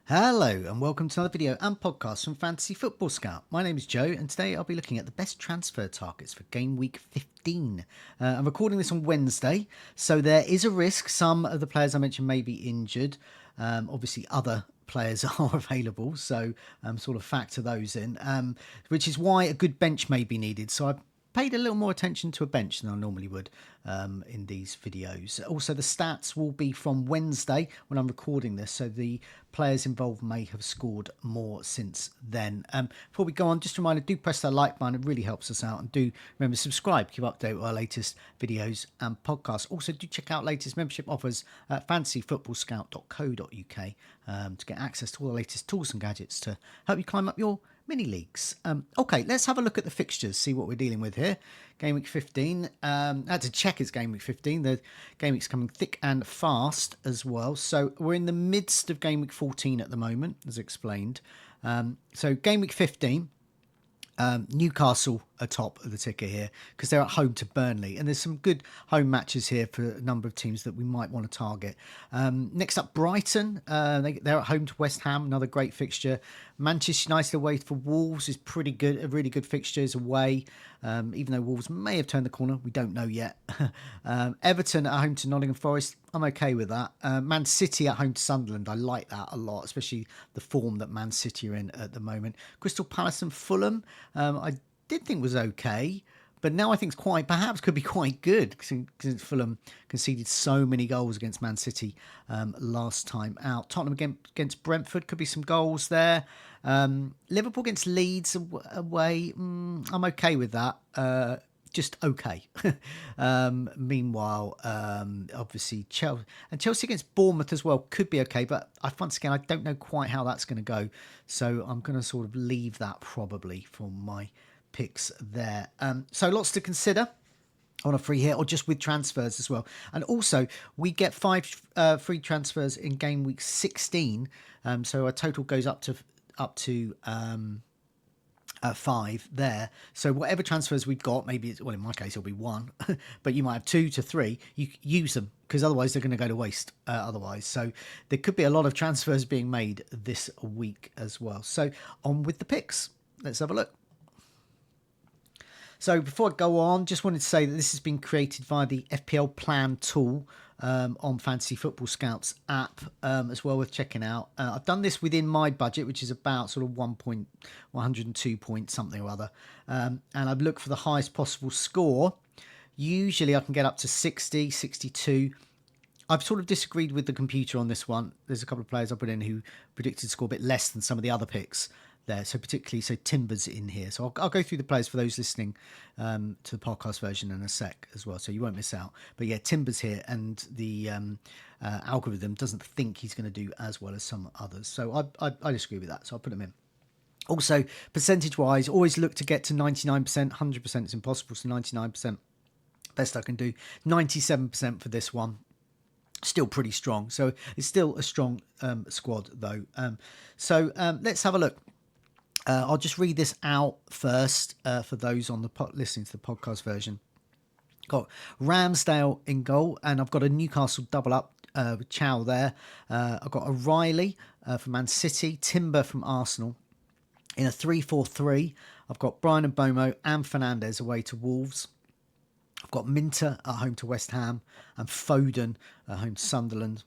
Hello and welcome to another video and podcast from Fantasy Football Scout. My name is Joe and today I'll be looking at the best transfer targets for game week 15. I'm recording this on Wednesday, so there is a risk some of the players I mentioned may be injured. Obviously other players are available, so sort of factor those in, which is why a good bench may be needed. So I paid a little more attention to a bench than I normally would in these videos. Also, the stats will be from Wednesday when I'm recording this, so the players involved may have scored more since then. Before we go on, just a reminder, do press that like button, it really helps us out, and do remember to subscribe, keep up to date with our latest videos and podcasts. Also, do check out latest membership offers at fantasyfootballscout.co.uk to get access to all the latest tools and gadgets to help you climb up your mini leagues. Okay, let's have a look at the fixtures, see what we're dealing with here. Game week 15. I had to check it's game week 15. The game week's coming thick and fast as well. So we're in the midst of game week 14 at the moment, as explained. So game week 15. Newcastle are top of the ticker here because they're at home to Burnley, and there's some good home matches here for a number of teams that we might want to target. Next up, Brighton. They're at home to West Ham, another great fixture. Manchester United away for Wolves is pretty good, a really good fixture is away, even though Wolves may have turned the corner, we don't know yet. Everton at home to Nottingham Forest, I'm okay with that. Man City at home to Sunderland, I like that a lot, especially the form that Man City are in at the moment. Crystal Palace and Fulham, I did think was okay, but now I think it's perhaps could be quite good because Fulham conceded so many goals against Man City last time out. Tottenham against Brentford, could be some goals there. Liverpool against Leeds away, I'm okay with that. Just okay. Meanwhile, obviously Chelsea against Bournemouth as well could be okay, but once again I don't know quite how that's going to go, so I'm going to sort of leave that probably for my picks there. So lots to consider on a free hit or just with transfers as well. And also we get 5 free transfers in game week 16, so our total goes up to 5 there. So whatever transfers we've got, maybe in my case it'll be 1, but you might have 2 to 3. You use them because otherwise they're going to go to waste. Otherwise, so there could be a lot of transfers being made this week as well. So on with the picks. Let's have a look. So before I go on, just wanted to say that this has been created via the FPL plan tool on Fantasy Football Scouts app, as well, worth checking out. I've done this within my budget, which is about sort of 102 point something or other, and I've looked for the highest possible score. Usually I can get up to 60, 62. I've sort of disagreed with the computer on this one. There's a couple of players I put in who predicted to score a bit less than some of the other picks there. So particularly, Timber's in here. So I'll go through the players for those listening to the podcast version in a sec as well, so you won't miss out. But yeah, Timber's here, and the algorithm doesn't think he's going to do as well as some others. So I disagree with that. So I'll put him in. Also, percentage-wise, always look to get to 99%. 100% is impossible, so 99%. Best I can do. 97% for this one. Still pretty strong. So it's still a strong squad, though. So let's have a look. I'll just read this out first for those on the listening to the podcast version. Got Ramsdale in goal, and I've got a Newcastle double up with Chow there. I've got O'Reilly from Man City, Timber from Arsenal. In a 3-4-3, I've got Brian and Bomo and Fernandes away to Wolves. I've got Minteh at home to West Ham and Foden at home to Sunderland.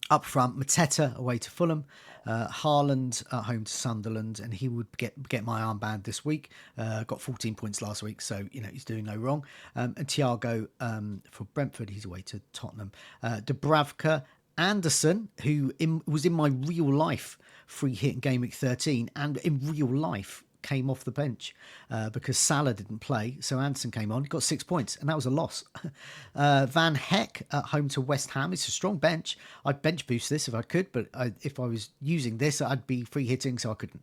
Up front, Mateta away to Fulham, Haaland at home to Sunderland, and he would get my armband this week. Got 14 points last week, so he's doing no wrong. And Thiago for Brentford, he's away to Tottenham. Dubravka, Anderson, who was in my real life free hit in game week 13, and in real life came off the bench because Salah didn't play, so Anderson came on, got 6 points, and that was a loss. Van Heck at home to West Ham. It's a strong bench. I'd bench boost this if I could, but if I was using this, I'd be free hitting, so I couldn't.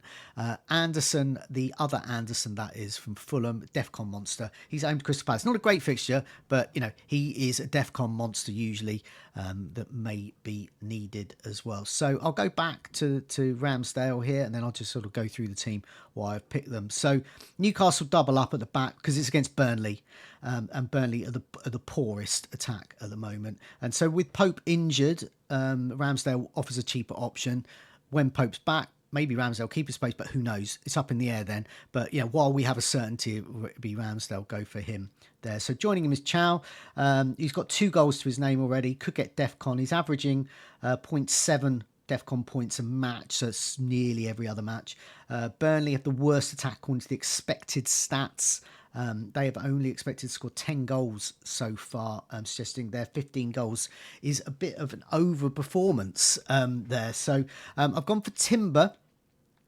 Anderson, the other Anderson, that is from Fulham, Defcon monster. He's at home to Crystal Palace. Not a great fixture, but he is a Defcon monster usually, that may be needed as well. So I'll go back to Ramsdale here, and then I'll just sort of go through the team while I've picked them. So Newcastle double up at the back because it's against Burnley, and Burnley are the poorest attack at the moment. And so with Pope injured, Ramsdale offers a cheaper option. when Pope's back, maybe Ramsdale keep his space, but who knows? It's up in the air then. But yeah, while we have a certainty it would be Ramsdale, go for him there. So joining him is Chow. He's got 2 goals to his name already. Could get DEFCON. He's averaging 0.7 DEFCON points a match, so it's nearly every other match. Burnley have the worst attack according to the expected stats. They have only expected to score 10 goals so far, suggesting their 15 goals is a bit of an overperformance there. So I've gone for Timber.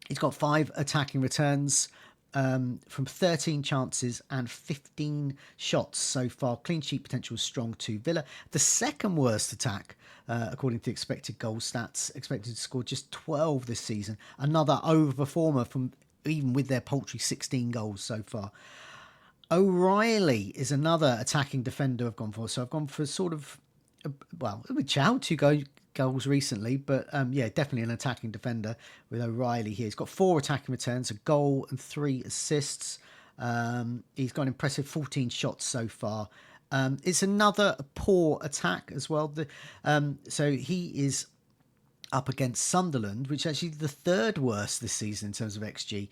He's got 5 attacking returns from 13 chances and 15 shots so far. Clean sheet potential is strong to Villa. The second worst attack, according to the expected goal stats, expected to score just 12 this season. Another overperformer from even with their paltry 16 goals so far. O'Reilly is another attacking defender I've gone for. So I've gone for sort of, well, with Chow, 2 goals recently, but yeah, definitely an attacking defender with O'Reilly here. He's got 4 attacking returns, a goal and 3 assists. He's got an impressive 14 shots so far. It's another poor attack as well. So he is up against Sunderland, which is actually the 3rd worst this season in terms of XG.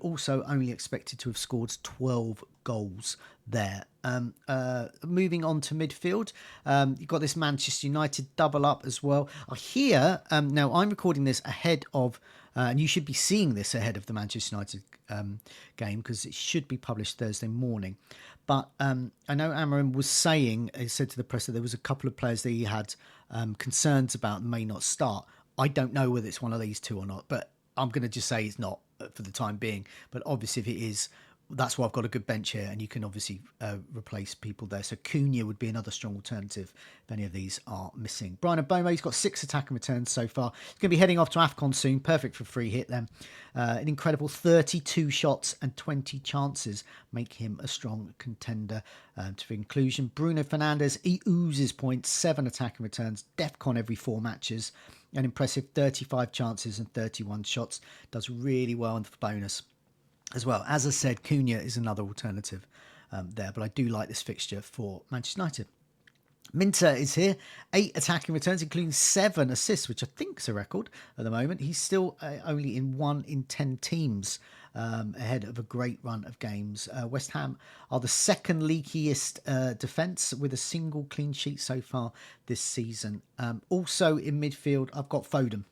Also only expected to have scored 12 goals there. Moving on to midfield, you've got this Manchester United double up as well. I hear, now I'm recording this ahead of, and you should be seeing this ahead of the Manchester United game because it should be published Thursday morning. But I know Amarim was saying, he said to the press that there was a couple of players that he had concerns about and may not start. I don't know whether it's one of these 2 or not, but I'm going to just say it's not for the time being. But obviously if it is, that's why I've got a good bench here, and you can obviously replace people there. So Cunha would be another strong alternative if any of these are missing. Brian Obama, he's got 6 attacking returns so far. He's going to be heading off to AFCON soon. Perfect for free hit then. An incredible 32 shots and 20 chances make him a strong contender to inclusion. Bruno Fernandes, he oozes points, 7 attacking returns, DEFCON every 4 matches. An impressive 35 chances and 31 shots. Does really well on the bonus as well. As I said, Cunha is another alternative there, but I do like this fixture for Manchester United. Minteh is here, 8 attacking returns, including 7 assists, which I think is a record at the moment. He's still only in 1 in 10 teams ahead of a great run of games. West Ham are the 2nd leakiest defence with a single clean sheet so far this season. Also in midfield, I've got Foden.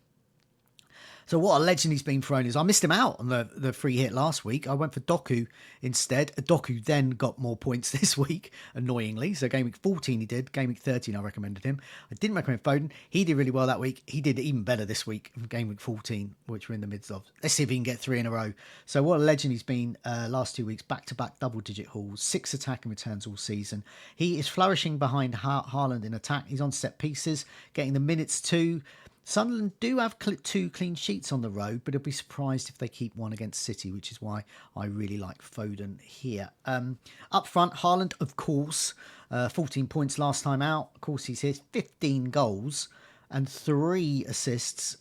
So what a legend he's been for owners. I missed him out on the free hit last week. I went for Doku instead. Doku then got more points this week, annoyingly. So Gameweek 14 he did. Gameweek 13 I recommended him. I didn't recommend Foden. He did really well that week. He did even better this week from Gameweek 14, which we're in the midst of. Let's see if he can get 3 in a row. So what a legend he's been last 2 weeks. Back-to-back double-digit hauls. 6 attacking returns all season. He is flourishing behind Haaland in attack. He's on set pieces, getting the minutes too. Sunderland do have 2 clean sheets on the road, but I'll be surprised if they keep 1 against City, which is why I really like Foden here. Up front, Haaland, of course, 14 points last time out. Of course, he's here, 15 goals and 3 assists,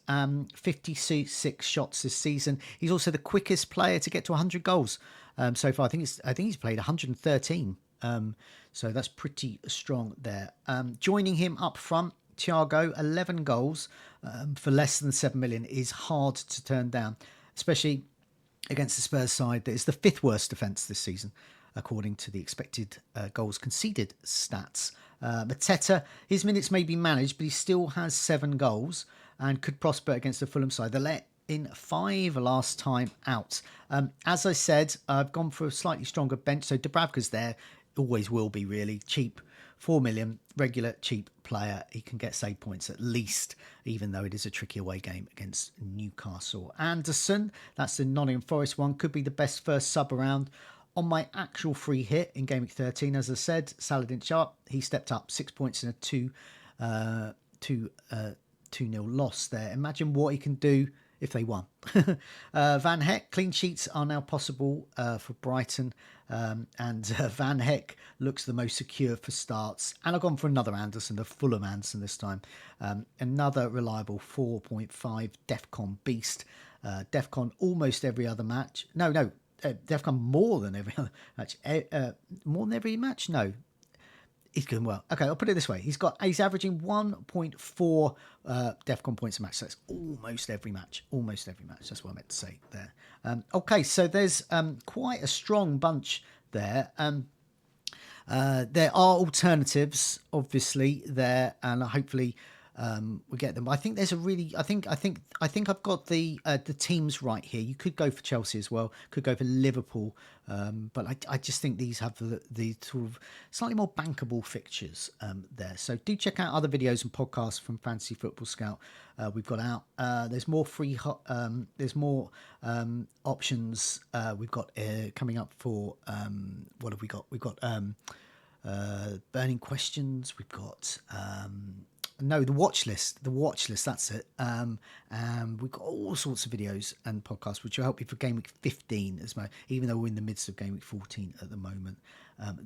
56 shots this season. He's also the quickest player to get to 100 goals so far. I think he's played 113, so that's pretty strong there. Joining him up front, Thiago, 11 goals for less than 7 million is hard to turn down, especially against the Spurs side that is the 5th worst defence this season, according to the expected goals conceded stats. Mateta, his minutes may be managed, but he still has 7 goals and could prosper against the Fulham side. They let in 5 last time out. As I said, I've gone for a slightly stronger bench, so Dubravka's there, always will be really cheap. 4 million, regular, cheap player. He can get save points at least, even though it is a tricky away game against Newcastle. Anderson, that's the Nottingham Forest one, could be the best first sub around. On my actual free hit in Gameweek 13, as I said, Salah didn't show up. He stepped up 6 points in a 2-0 loss there. Imagine what he can do if they won. Van Heck, clean sheets are now possible for Brighton. And Van Heck looks the most secure for starts. And I've gone for another Anderson, the Fulham Anderson this time. Another reliable 4.5 DEFCON beast. DEFCON almost every other match. No, DEFCON more than every other match. More than every match? No. He's doing well. Okay, I'll put it this way. He's averaging 1.4 DEFCON points a match. So that's almost every match. Almost every match. That's what I meant to say there. Okay, so there's quite a strong bunch there. There are alternatives, obviously, there, and hopefully we get them. I think there's a really, I think I've got the teams right here. You could go for Chelsea as well. Could go for Liverpool, but I just think these have the sort of slightly more bankable fixtures there. So do check out other videos and podcasts from Fantasy Football Scout. We've got out. There's more free. There's more options. We've got coming up for what have we got? We've got burning questions. We've got the watch list. The watch list. That's it. And we've got all sorts of videos and podcasts which will help you for Gameweek 15 as well. Even though we're in the midst of Gameweek 14 at the moment.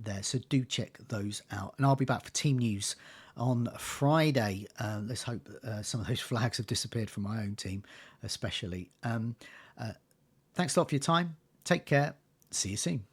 There, so do check those out. And I'll be back for team news on Friday. Let's hope some of those flags have disappeared from my own team, especially. Thanks a lot for your time. Take care. See you soon.